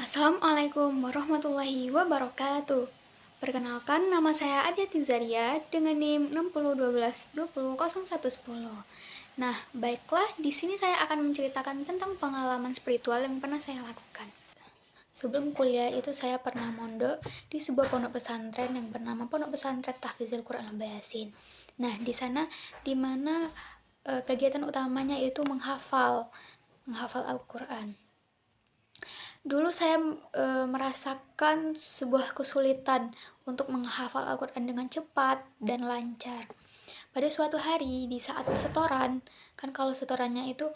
Assalamualaikum warahmatullahi wabarakatuh. Perkenalkan, nama saya Adyati Zaria dengan NIM 6012200110. Nah, baiklah, di sini saya akan menceritakan tentang pengalaman spiritual yang pernah saya lakukan. Sebelum kuliah itu saya pernah mondok di sebuah pondok pesantren yang bernama Pondok Pesantren Tahfizul Quran Al-Yasin. Nah, di sana dimana kegiatan utamanya itu menghafal Al-Quran. Dulu saya merasakan sebuah kesulitan untuk menghafal Al-Quran dengan cepat dan lancar. Pada suatu hari di saat setoran, kan kalau setorannya itu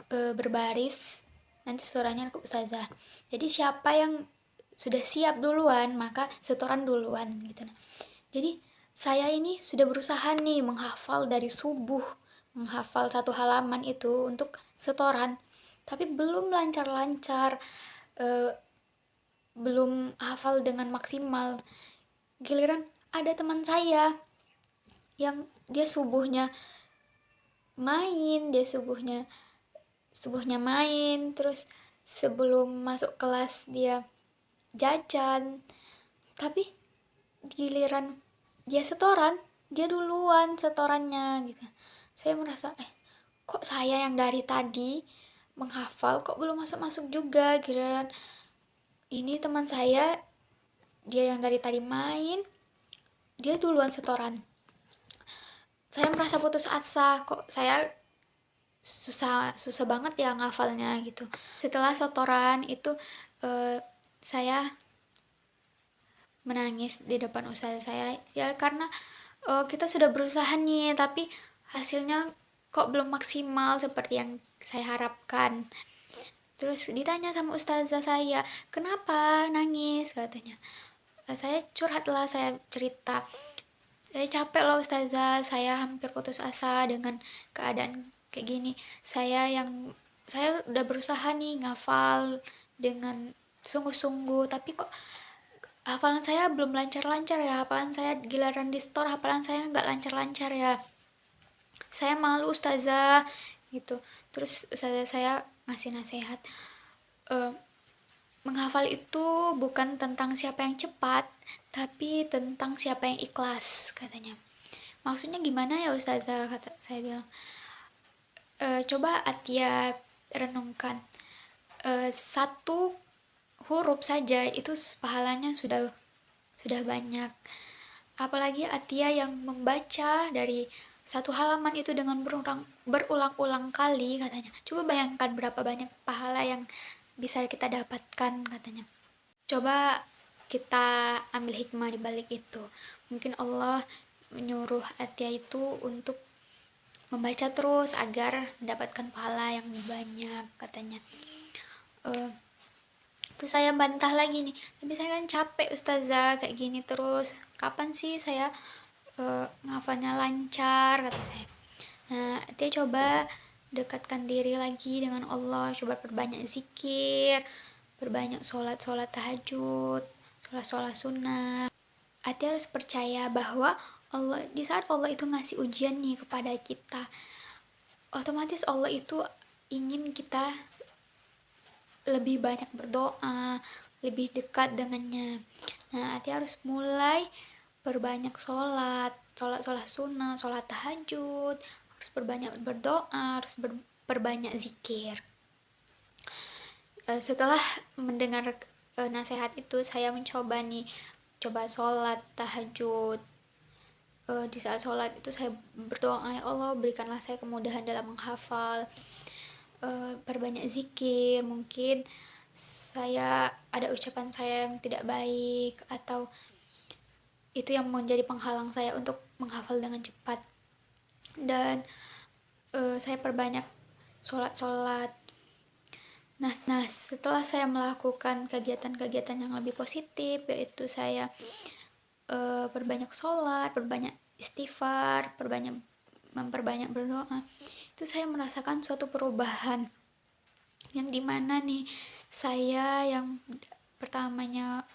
berbaris, nanti setorannya ke ustazah. Jadi siapa yang sudah siap duluan, maka setoran duluan gitu. Jadi saya ini sudah berusaha nih menghafal dari subuh, menghafal satu halaman itu untuk setoran, tapi belum lancar-lancar, belum hafal dengan maksimal. Giliran ada teman saya yang dia subuhnya main, terus sebelum masuk kelas dia jajan, tapi giliran dia setoran, dia duluan setorannya gitu. Saya merasa kok saya yang dari tadi menghafal kok belum masuk juga. Giliran ini teman saya, dia yang dari tadi main, dia duluan setoran. Saya merasa putus asa, kok saya susah banget ya ngafalnya gitu. Setelah setoran itu saya menangis di depan ustazah saya ya, karena kita sudah berusaha nih tapi hasilnya kok belum maksimal seperti yang saya harapkan. Terus ditanya sama ustazah saya, kenapa nangis, katanya. Saya curhat lah, saya cerita, saya capek loh ustazah, saya hampir putus asa dengan keadaan kayak gini. Saya udah berusaha nih ngafal dengan sungguh-sungguh, tapi kok hafalan saya belum lancar-lancar ya, hafalan saya giliran di store hafalan saya nggak lancar-lancar ya, saya malu ustazah gitu. Terus ustazah saya ngasih nasihat, menghafal itu bukan tentang siapa yang cepat, tapi tentang siapa yang ikhlas, katanya. Maksudnya gimana ya ustazah, kata saya bilang. Coba Atia renungkan, satu huruf saja itu pahalanya sudah banyak, apalagi Atia yang membaca dari satu halaman itu dengan berulang-ulang kali, katanya. Coba bayangkan berapa banyak pahala yang bisa kita dapatkan, katanya. Coba kita ambil hikmah di balik itu. Mungkin Allah menyuruh Atia itu untuk membaca terus agar mendapatkan pahala yang banyak, katanya. Terus saya bantah lagi nih, tapi saya kan capek ustazah kayak gini terus, kapan sih saya ngafalnya lancar, kata saya. Nah, dia coba dekatkan diri lagi dengan Allah, coba perbanyak zikir, perbanyak sholat tahajud, sholat sunnah. Atia harus percaya bahwa Allah, di saat Allah itu ngasih ujian nih kepada kita, otomatis Allah itu ingin kita lebih banyak berdoa, lebih dekat dengannya. Nah, Atia harus mulai perbanyak sholat sunnah, sholat tahajud, harus perbanyak berdoa, harus perbanyak zikir. Setelah mendengar nasihat itu, saya mencoba sholat tahajud. Di saat sholat itu saya berdoa, ya Allah berikanlah saya kemudahan dalam menghafal, perbanyak zikir. Mungkin saya ada ucapan saya yang tidak baik, atau itu yang menjadi penghalang saya untuk menghafal dengan cepat. Dan saya perbanyak sholat. Nah, setelah saya melakukan kegiatan-kegiatan yang lebih positif, yaitu saya perbanyak sholat, perbanyak istighfar, memperbanyak berdoa, itu saya merasakan suatu perubahan yang dimana nih, saya yang pertamanya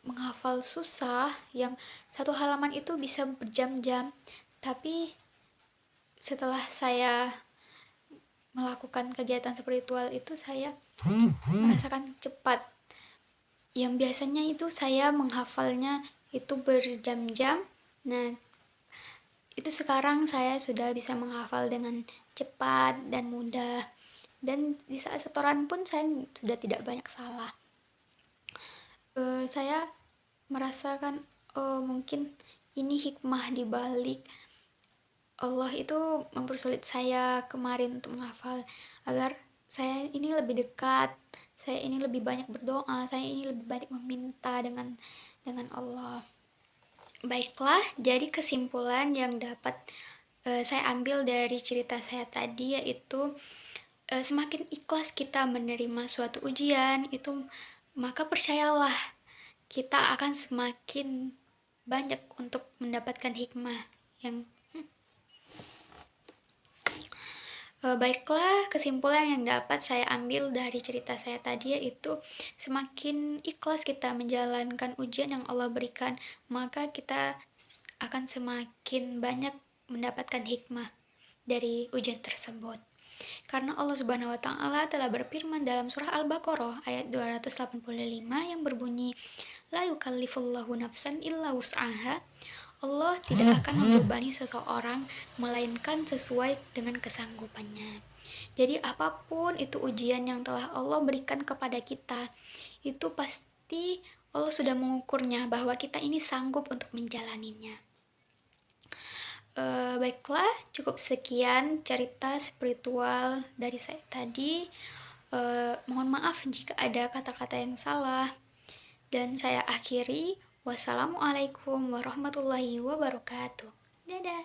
menghafal susah, yang satu halaman itu bisa berjam-jam, tapi setelah saya melakukan kegiatan spiritual itu, saya merasakan cepat. Yang biasanya itu saya menghafalnya itu berjam-jam. Nah, itu sekarang saya sudah bisa menghafal dengan cepat dan mudah. Dan di saat setoran pun saya sudah tidak banyak salah. Saya merasakan mungkin ini hikmah di balik Allah itu mempersulit saya kemarin untuk menghafal, agar saya ini lebih dekat, saya ini lebih banyak berdoa, saya ini lebih banyak meminta dengan Allah. Baiklah, jadi kesimpulan yang dapat saya ambil dari cerita saya tadi yaitu semakin ikhlas kita menerima suatu ujian itu, maka percayalah kita akan semakin banyak untuk mendapatkan hikmah yang baiklah, kesimpulan yang dapat saya ambil dari cerita saya tadi yaitu semakin ikhlas kita menjalankan ujian yang Allah berikan, maka kita akan semakin banyak mendapatkan hikmah dari ujian tersebut. Karena Allah Subhanahu wa taala telah berfirman dalam surah Al-Baqarah ayat 285 yang berbunyi, la yukallifullahu nafsan illa wus'aha. Allah tidak akan membebani seseorang melainkan sesuai dengan kesanggupannya. Jadi apapun itu ujian yang telah Allah berikan kepada kita, itu pasti Allah sudah mengukurnya bahwa kita ini sanggup untuk menjalaninya. Baiklah, cukup sekian cerita spiritual dari saya tadi. Mohon maaf jika ada kata-kata yang salah. Dan saya akhiri. Wassalamualaikum warahmatullahi wabarakatuh. Dadah.